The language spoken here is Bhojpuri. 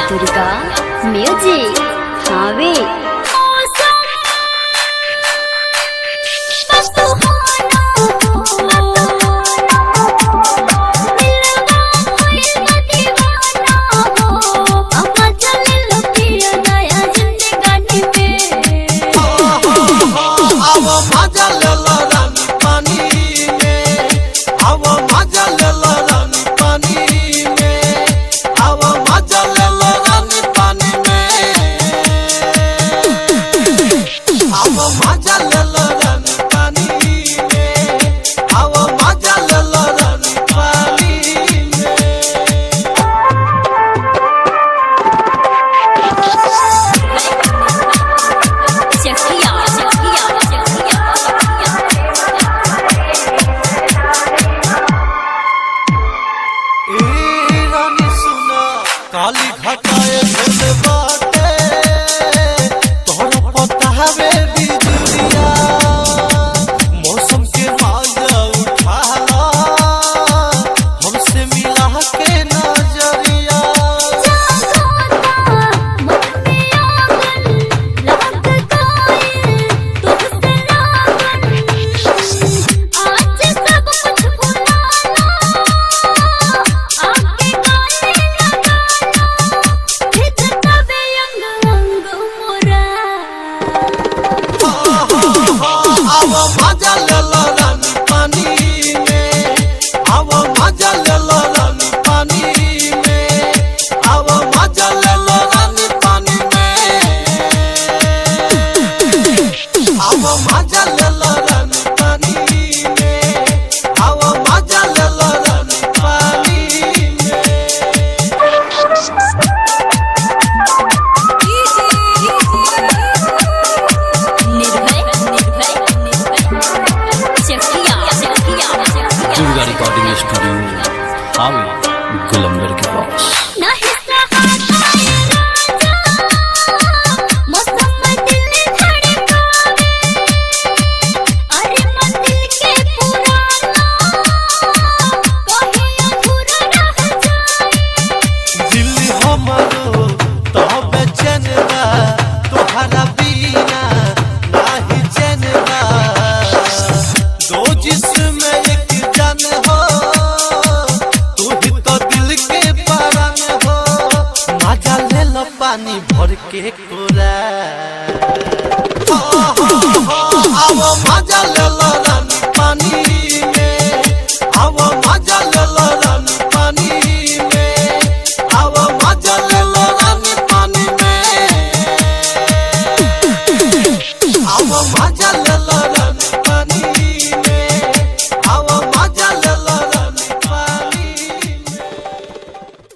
दुर्गा म्यूजिक हावे काली घटाए भेले बाटे तोहरा पता हवे बिजुलिया मौसम के मजा उठाला हमसे मिला के नजरिया मजा ले लो रानी पानी में आओ मजा ले लो रानी पानी में आओ मजा ले लो रानी पानी में आओ मजा ले लो रानी पानी में आओ मजा ले लो रानी पानी दुर्गा रिकॉर्डिंग स्टूडियो हावे गुलंबर के पास। दिल्ली हमरो तो बेचैनवा तोहरा बिना नाही चैनवा दो जिस्म एक जान हो तू ही तो दिल के परान हो मजा ले लो पानी भर के कोरा आओ मजा ले लो